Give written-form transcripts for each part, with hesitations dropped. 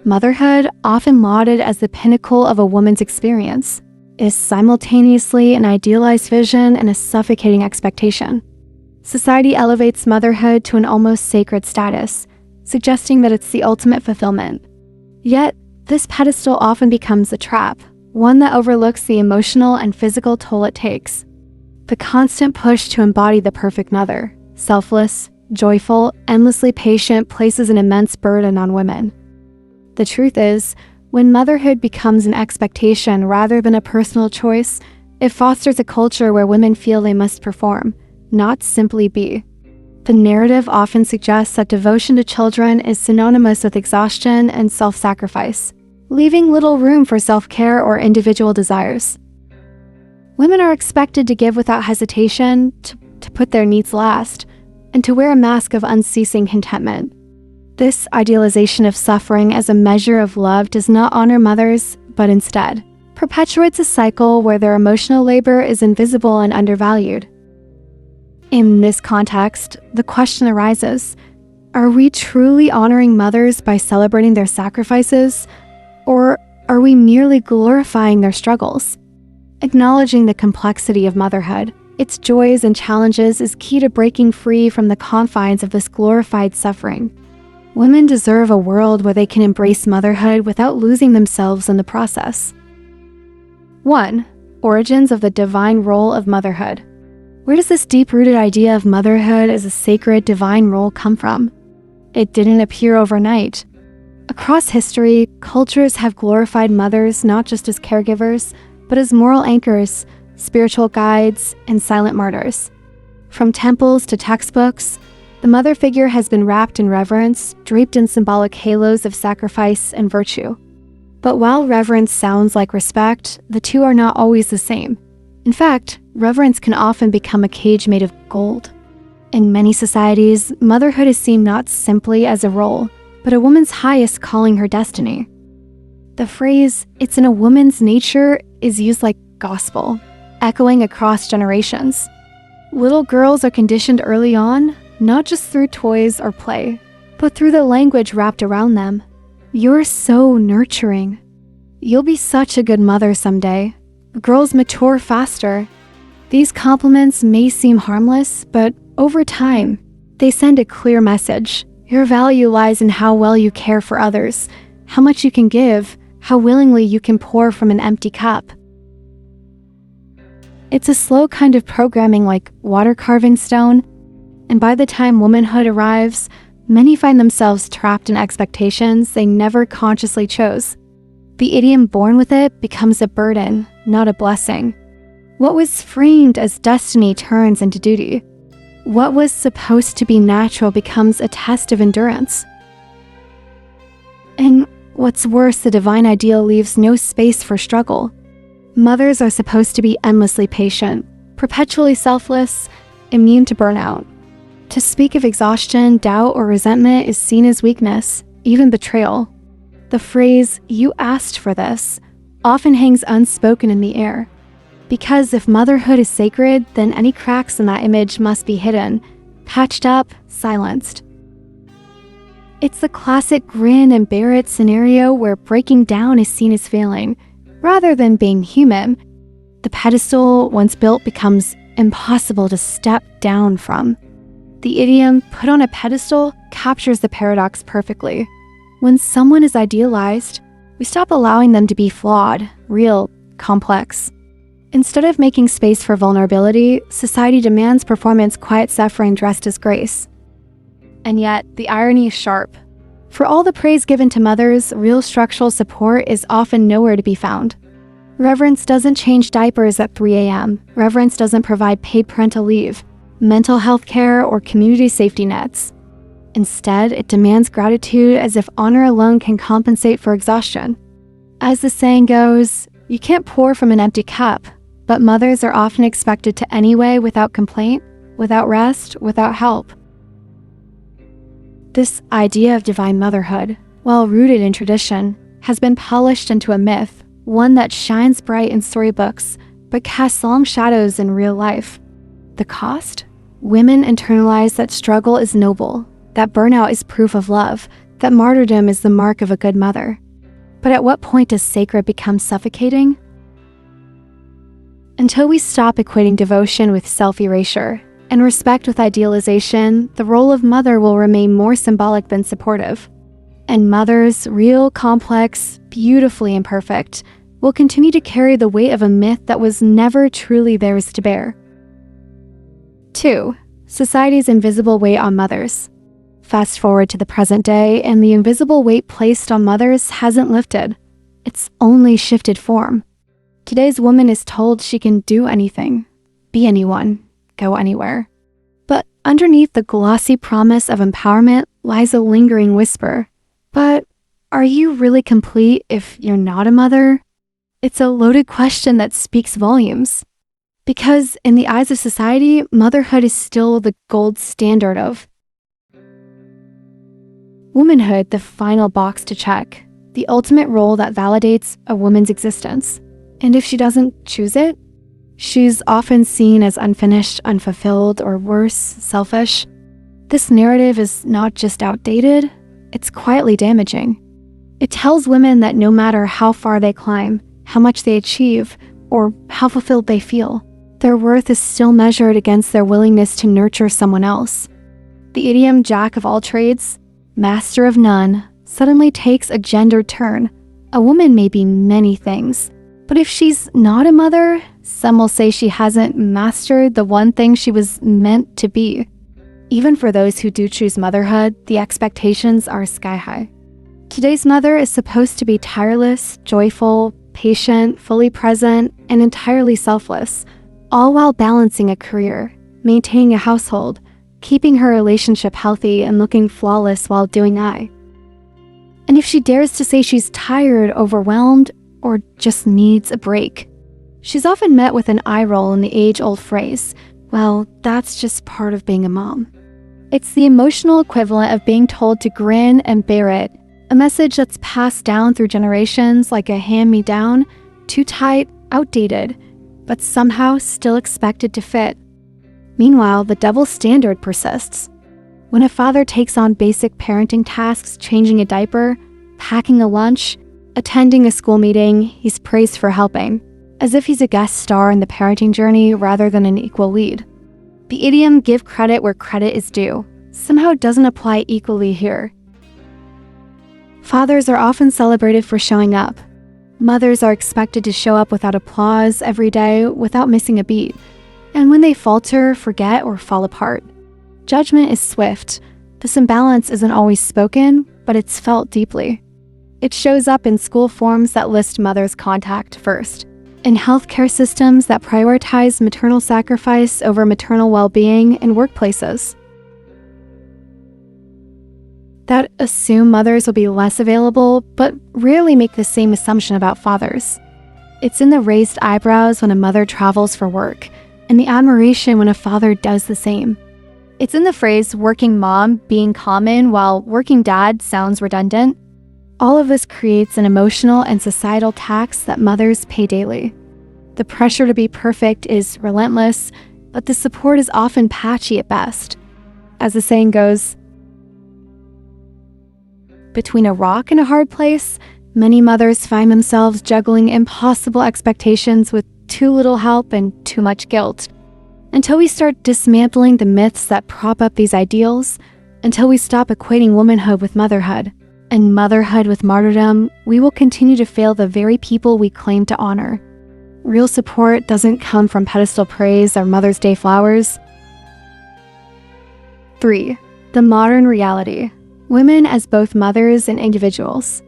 Motherhood, often lauded as the pinnacle of a woman's experience, is simultaneously an idealized vision and a suffocating expectation. Society elevates motherhood to an almost sacred status, suggesting that it's the ultimate fulfillment. Yet, this pedestal often becomes a trap, one that overlooks the emotional and physical toll it takes. The constant push to embody the perfect mother, selfless, joyful, endlessly patient, places an immense burden on women. The truth is, when motherhood becomes an expectation rather than a personal choice, it fosters a culture where women feel they must perform, not simply be. The narrative often suggests that devotion to children is synonymous with exhaustion and self-sacrifice, leaving little room for self-care or individual desires. Women are expected to give without hesitation, to put their needs last, and to wear a mask of unceasing contentment. This idealization of suffering as a measure of love does not honor mothers, but instead perpetuates a cycle where their emotional labor is invisible and undervalued. In this context, the question arises, are we truly honoring mothers by celebrating their sacrifices, or are we merely glorifying their struggles? Acknowledging the complexity of motherhood, its joys and challenges, is key to breaking free from the confines of this glorified suffering. Women deserve a world where they can embrace motherhood without losing themselves in the process. 1. Origins of the divine role of motherhood. Where does this deep-rooted idea of motherhood as a sacred divine role come from? It didn't appear overnight. Across history, cultures have glorified mothers not just as caregivers, but as moral anchors, spiritual guides, and silent martyrs. From temples to textbooks, the mother figure has been wrapped in reverence, draped in symbolic halos of sacrifice and virtue. But while reverence sounds like respect, the two are not always the same. In fact, reverence can often become a cage made of gold. In many societies, motherhood is seen not simply as a role, but a woman's highest calling, her destiny. The phrase, "it's in a woman's nature," is used like gospel, echoing across generations. Little girls are conditioned early on, not just through toys or play, but through the language wrapped around them. "You're so nurturing. You'll be such a good mother someday. Girls mature faster." These compliments may seem harmless, but over time, they send a clear message. Your value lies in how well you care for others, how much you can give, how willingly you can pour from an empty cup. It's a slow kind of programming, like water carving stone, and by the time womanhood arrives, many find themselves trapped in expectations they never consciously chose. The idiom "born with it" becomes a burden, not a blessing. What was framed as destiny turns into duty. What was supposed to be natural becomes a test of endurance. And what's worse, the divine ideal leaves no space for struggle. Mothers are supposed to be endlessly patient, perpetually selfless, immune to burnout. To speak of exhaustion, doubt, or resentment is seen as weakness, even betrayal. The phrase, "you asked for this," often hangs unspoken in the air. Because if motherhood is sacred, then any cracks in that image must be hidden, patched up, silenced. It's the classic grin and bear it scenario where breaking down is seen as failing, rather than being human. The pedestal, once built, becomes impossible to step down from. The idiom "put on a pedestal" captures the paradox perfectly. When someone is idealized, we stop allowing them to be flawed, real, complex. Instead of making space for vulnerability, society demands performance, quiet suffering dressed as grace. And yet, the irony is sharp. For all the praise given to mothers, real structural support is often nowhere to be found. Reverence doesn't change diapers at 3 a.m. Reverence doesn't provide paid parental leave, mental health care, or community safety nets. Instead, it demands gratitude as if honor alone can compensate for exhaustion. As the saying goes, you can't pour from an empty cup, but mothers are often expected to anyway, without complaint, without rest, without help. This idea of divine motherhood, while rooted in tradition, has been polished into a myth, one that shines bright in storybooks, but casts long shadows in real life. The cost? Women internalize that struggle is noble, that burnout is proof of love, that martyrdom is the mark of a good mother. But at what point does sacred become suffocating? Until we stop equating devotion with self-erasure and respect with idealization, the role of mother will remain more symbolic than supportive. And mothers, real, complex, beautifully imperfect, will continue to carry the weight of a myth that was never truly theirs to bear. 2. Society's invisible weight on mothers. Fast forward to the present day, and the invisible weight placed on mothers hasn't lifted. It's only shifted form. Today's woman is told she can do anything, be anyone, go anywhere. But underneath the glossy promise of empowerment lies a lingering whisper. But are you really complete if you're not a mother? It's a loaded question that speaks volumes. Because in the eyes of society, motherhood is still the gold standard of womanhood, the final box to check, the ultimate role that validates a woman's existence. And if she doesn't choose it, she's often seen as unfinished, unfulfilled, or worse, selfish. This narrative is not just outdated, it's quietly damaging. It tells women that no matter how far they climb, how much they achieve, or how fulfilled they feel, their worth is still measured against their willingness to nurture someone else. The idiom jack of all trades, master of none, suddenly takes a gendered turn. A woman may be many things, but if she's not a mother, some will say she hasn't mastered the one thing she was meant to be. Even for those who do choose motherhood, the expectations are sky high. Today's mother is supposed to be tireless, joyful, patient, fully present, and entirely selfless, all while balancing a career, maintaining a household, keeping her relationship healthy, and looking flawless while doing I. And if she dares to say she's tired, overwhelmed, or just needs a break, she's often met with an eye roll in the age-old phrase, well, that's just part of being a mom. It's the emotional equivalent of being told to grin and bear it, a message that's passed down through generations like a hand-me-down, too tight, outdated, but somehow still expected to fit. Meanwhile, the double standard persists. When a father takes on basic parenting tasks, changing a diaper, packing a lunch, attending a school meeting, he's praised for helping, as if he's a guest star in the parenting journey rather than an equal lead. The idiom "give credit where credit is due" somehow doesn't apply equally here. Fathers are often celebrated for showing up. Mothers are expected to show up without applause every day, without missing a beat. And when they falter, forget, or fall apart, judgment is swift. This imbalance isn't always spoken, but it's felt deeply. It shows up in school forms that list mothers' contact first, in healthcare systems that prioritize maternal sacrifice over maternal well-being in workplaces, that assume mothers will be less available, but rarely make the same assumption about fathers. It's in the raised eyebrows when a mother travels for work, and the admiration when a father does the same. It's in the phrase "working mom" being common while "working dad" sounds redundant. All of this creates an emotional and societal tax that mothers pay daily. The pressure to be perfect is relentless, but the support is often patchy at best. As the saying goes, between a rock and a hard place, many mothers find themselves juggling impossible expectations with too little help and too much guilt. Until we start dismantling the myths that prop up these ideals, until we stop equating womanhood with motherhood, and motherhood with martyrdom, we will continue to fail the very people we claim to honor. Real support doesn't come from pedestal praise or Mother's Day flowers. 3. The modern reality. Women as both mothers and individuals.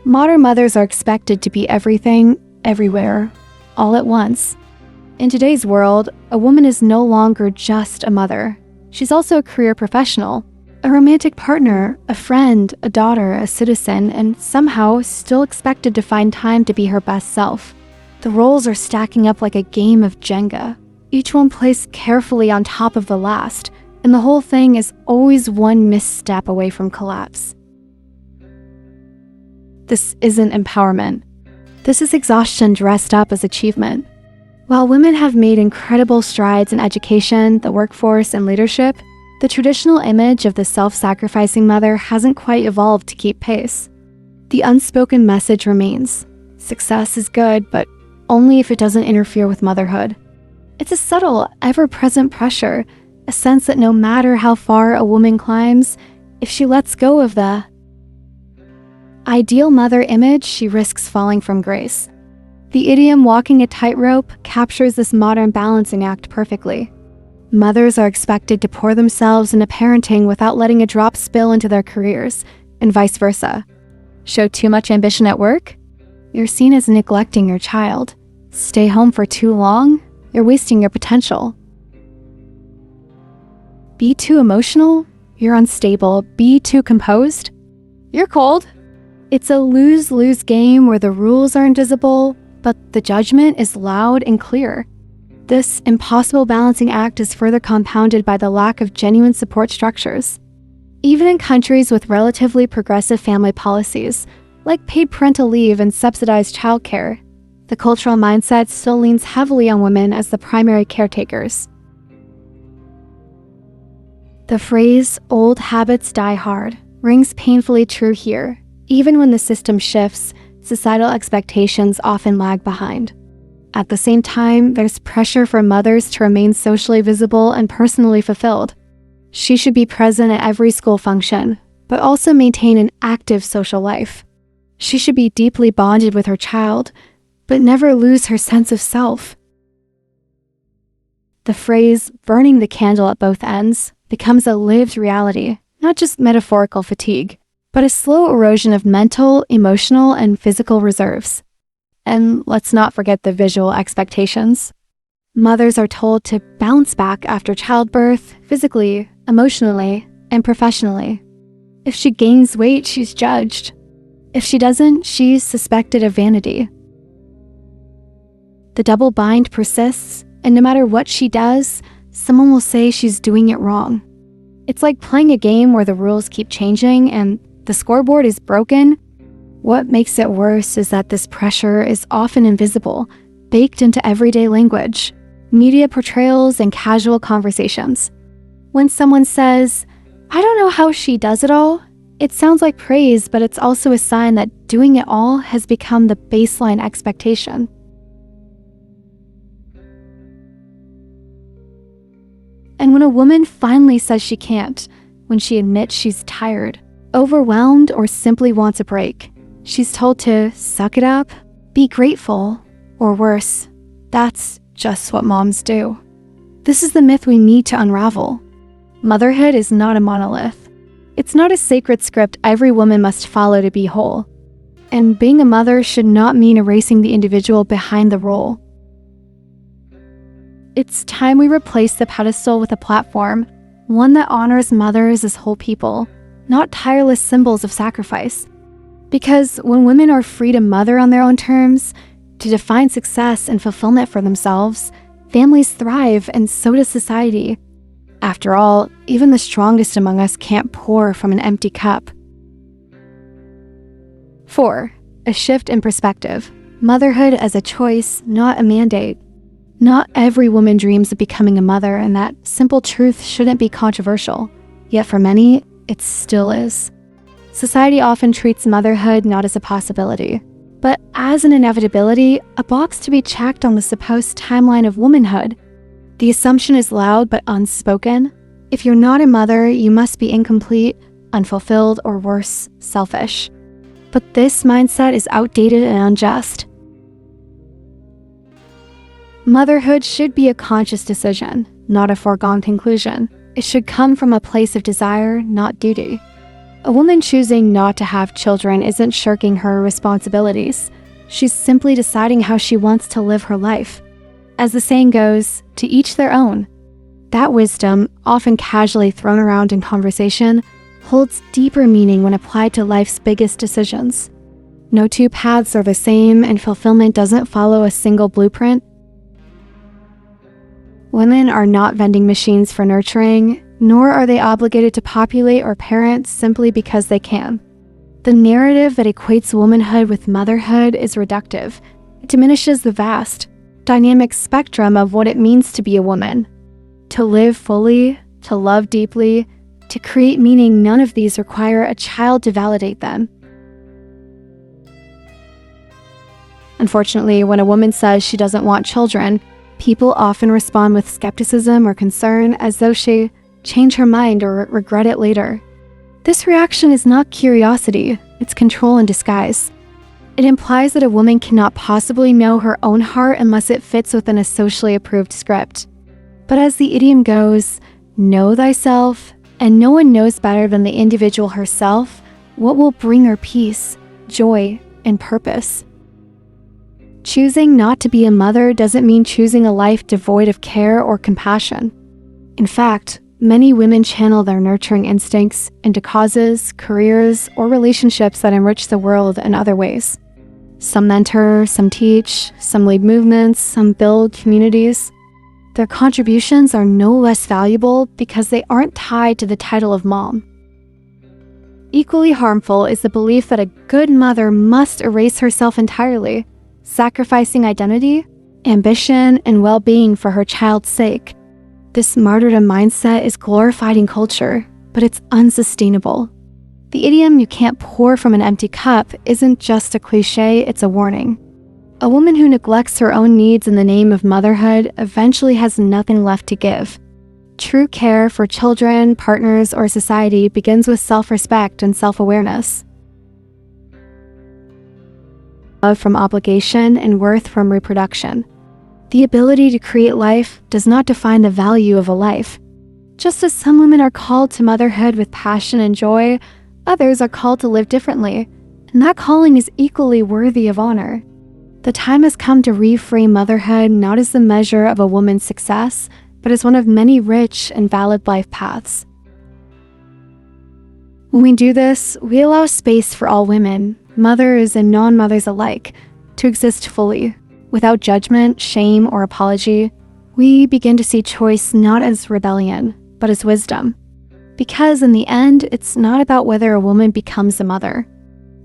Modern mothers are expected to be everything, everywhere, all at once. In today's world, a woman is no longer just a mother. She's also a career professional, a romantic partner, a friend, a daughter, a citizen, and somehow still expected to find time to be her best self. The roles are stacking up like a game of Jenga, each one placed carefully on top of the last, and the whole thing is always one misstep away from collapse. This isn't empowerment. This is exhaustion dressed up as achievement. While women have made incredible strides in education, the workforce, and leadership, The traditional image of the self-sacrificing mother hasn't quite evolved to keep pace. The unspoken message remains: success is good, but only if it doesn't interfere with motherhood. It's a subtle, ever-present pressure, a sense that no matter how far a woman climbs, if she lets go of the ideal mother image, she risks falling from grace. The idiom "walking a tightrope" captures this modern balancing act perfectly. Mothers are expected to pour themselves into parenting without letting a drop spill into their careers, and vice versa. Show too much ambition at work? You're seen as neglecting your child. Stay home for too long? You're wasting your potential. Be too emotional? You're unstable. Be too composed? You're cold. It's a lose-lose game where the rules are invisible, but the judgment is loud and clear. This impossible balancing act is further compounded by the lack of genuine support structures. Even in countries with relatively progressive family policies, like paid parental leave and subsidized childcare, the cultural mindset still leans heavily on women as the primary caretakers. The phrase "old habits die hard" rings painfully true here. Even when the system shifts, societal expectations often lag behind. At the same time, there's pressure for mothers to remain socially visible and personally fulfilled. She should be present at every school function, but also maintain an active social life. She should be deeply bonded with her child, but never lose her sense of self. The phrase "burning the candle at both ends" becomes a lived reality, not just metaphorical fatigue, but a slow erosion of mental, emotional, and physical reserves. And let's not forget the visual expectations. Mothers are told to bounce back after childbirth, physically, emotionally, and professionally. If she gains weight, she's judged. If she doesn't, she's suspected of vanity. The double bind persists, and no matter what she does, someone will say she's doing it wrong. It's like playing a game where the rules keep changing and the scoreboard is broken. What makes it worse is that this pressure is often invisible, baked into everyday language, media portrayals, and casual conversations. When someone says, "I don't know how she does it all," it sounds like praise, but it's also a sign that doing it all has become the baseline expectation. And when a woman finally says she can't, when she admits she's tired, overwhelmed, or simply wants a break, she's told to suck it up, be grateful, or worse, that's just what moms do. This is the myth we need to unravel. Motherhood is not a monolith. It's not a sacred script every woman must follow to be whole. And being a mother should not mean erasing the individual behind the role. It's time we replace the pedestal with a platform, one that honors mothers as whole people, not tireless symbols of sacrifice. Because when women are free to mother on their own terms, to define success and fulfillment for themselves, families thrive and so does society. After all, even the strongest among us can't pour from an empty cup. 4. A shift in perspective. Motherhood as a choice, not a mandate. Not every woman dreams of becoming a mother, and that simple truth shouldn't be controversial. Yet for many, it still is. Society often treats motherhood not as a possibility, but as an inevitability, a box to be checked on the supposed timeline of womanhood. The assumption is loud but unspoken. If you're not a mother, you must be incomplete, unfulfilled, or worse, selfish. But this mindset is outdated and unjust. Motherhood should be a conscious decision, not a foregone conclusion. It should come from a place of desire, not duty. A woman choosing not to have children isn't shirking her responsibilities. She's simply deciding how she wants to live her life. As the saying goes, to each their own. That wisdom, often casually thrown around in conversation, holds deeper meaning when applied to life's biggest decisions. No two paths are the same, and fulfillment doesn't follow a single blueprint. Women are not vending machines for nurturing, nor are they obligated to populate or parent simply because they can. The narrative that equates womanhood with motherhood is reductive. It diminishes the vast, dynamic spectrum of what it means to be a woman. To live fully, to love deeply, to create meaning, none of these require a child to validate them. Unfortunately, when a woman says she doesn't want children, people often respond with skepticism or concern, as though she change her mind or regret it later. This reaction is not curiosity, it's control in disguise. It implies that a woman cannot possibly know her own heart unless it fits within a socially approved script. But as the idiom goes, know thyself, and no one knows better than the individual herself what will bring her peace, joy, and purpose. Choosing not to be a mother doesn't mean choosing a life devoid of care or compassion. In fact, many women channel their nurturing instincts into causes, careers, or relationships that enrich the world in other ways. Some mentor, some teach, some lead movements, some build communities. Their contributions are no less valuable because they aren't tied to the title of mom. Equally harmful is the belief that a good mother must erase herself entirely, sacrificing identity, ambition, and well-being for her child's sake. This martyrdom mindset is glorified in culture, but it's unsustainable. The idiom "you can't pour from an empty cup" isn't just a cliche, it's a warning. A woman who neglects her own needs in the name of motherhood eventually has nothing left to give. True care for children, partners, or society begins with self-respect and self-awareness. Love from obligation and worth from reproduction. The ability to create life does not define the value of a life. Just as some women are called to motherhood with passion and joy, others are called to live differently, and that calling is equally worthy of honor. The time has come to reframe motherhood not as the measure of a woman's success, but as one of many rich and valid life paths. When we do this, we allow space for all women, mothers and non-mothers alike, to exist fully. Without judgment, shame, or apology, we begin to see choice not as rebellion, but as wisdom. Because in the end, it's not about whether a woman becomes a mother.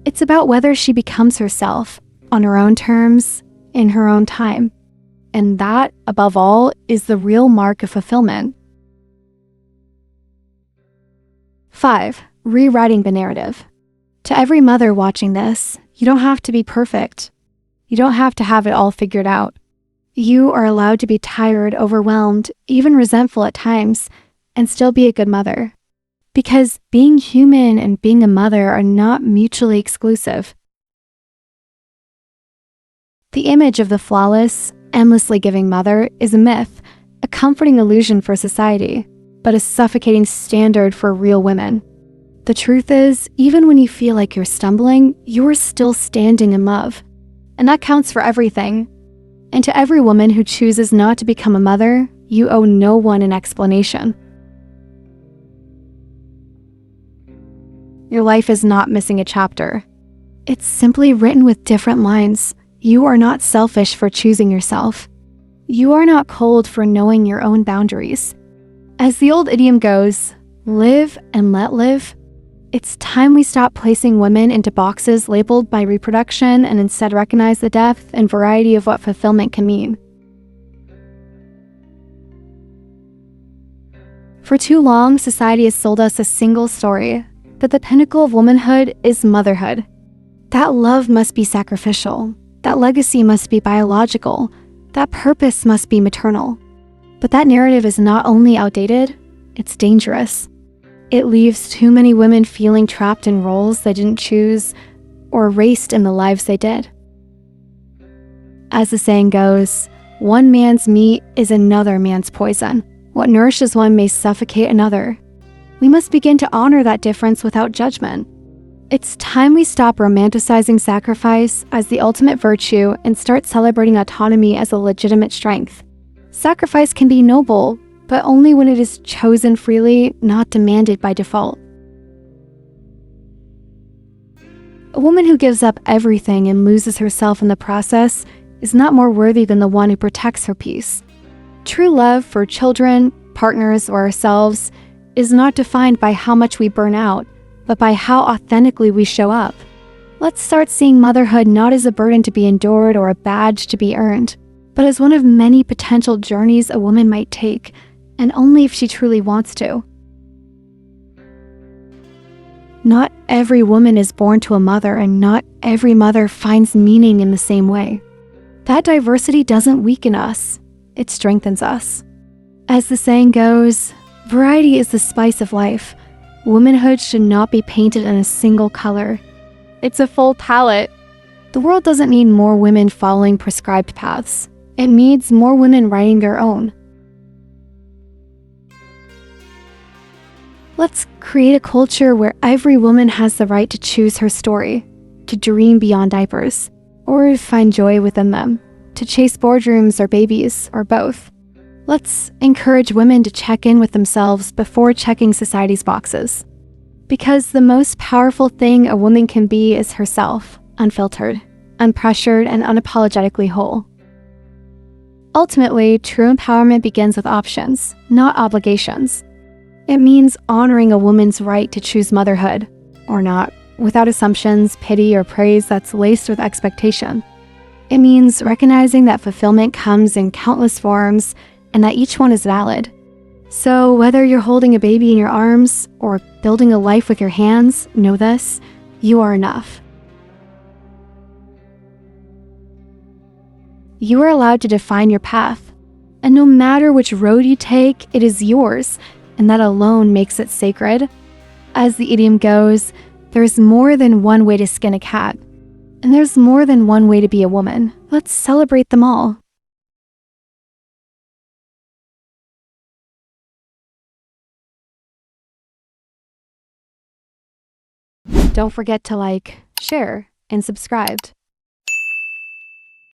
It's about whether she becomes herself, on her own terms, in her own time. And that, above all, is the real mark of fulfillment. 5. Rewriting the narrative. To every mother watching this, you don't have to be perfect. You don't have to have it all figured out. You are allowed to be tired, overwhelmed, even resentful at times, and still be a good mother. Because being human and being a mother are not mutually exclusive. The image of the flawless, endlessly giving mother is a myth, a comforting illusion for society, but a suffocating standard for real women. The truth is, even when you feel like you're stumbling, you're still standing in love. And that counts for everything. And to every woman who chooses not to become a mother, you owe no one an explanation. Your life is not missing a chapter. It's simply written with different lines. You are not selfish for choosing yourself. You are not cold for knowing your own boundaries. As the old idiom goes, live and let live. It's time we stop placing women into boxes labeled by reproduction and instead recognize the depth and variety of what fulfillment can mean. For too long, society has sold us a single story, that the pinnacle of womanhood is motherhood. That love must be sacrificial, that legacy must be biological, that purpose must be maternal. But that narrative is not only outdated, it's dangerous. It leaves too many women feeling trapped in roles they didn't choose or erased in the lives they did. As the saying goes, one man's meat is another man's poison. What nourishes one may suffocate another. We must begin to honor that difference without judgment. It's time we stop romanticizing sacrifice as the ultimate virtue and start celebrating autonomy as a legitimate strength. Sacrifice can be noble, but only when it is chosen freely, not demanded by default. A woman who gives up everything and loses herself in the process is not more worthy than the one who protects her peace. True love for children, partners, or ourselves is not defined by how much we burn out, but by how authentically we show up. Let's start seeing motherhood not as a burden to be endured or a badge to be earned, but as one of many potential journeys a woman might take, and only if she truly wants to. Not every woman is born to a mother, and not every mother finds meaning in the same way. That diversity doesn't weaken us, it strengthens us. As the saying goes, variety is the spice of life. Womanhood should not be painted in a single color. It's a full palette. The world doesn't need more women following prescribed paths. It needs more women writing their own. Let's create a culture where every woman has the right to choose her story, to dream beyond diapers, or find joy within them, to chase boardrooms or babies, or both. Let's encourage women to check in with themselves before checking society's boxes. Because the most powerful thing a woman can be is herself, unfiltered, unpressured, and unapologetically whole. Ultimately, true empowerment begins with options, not obligations. It means honoring a woman's right to choose motherhood, or not, without assumptions, pity, or praise that's laced with expectation. It means recognizing that fulfillment comes in countless forms and that each one is valid. So whether you're holding a baby in your arms or building a life with your hands, know this, you are enough. You are allowed to define your path, and no matter which road you take, it is yours, and that alone makes it sacred. As the idiom goes, there's more than one way to skin a cat, and there's more than one way to be a woman. Let's celebrate them all. Don't forget to like, share, and subscribe.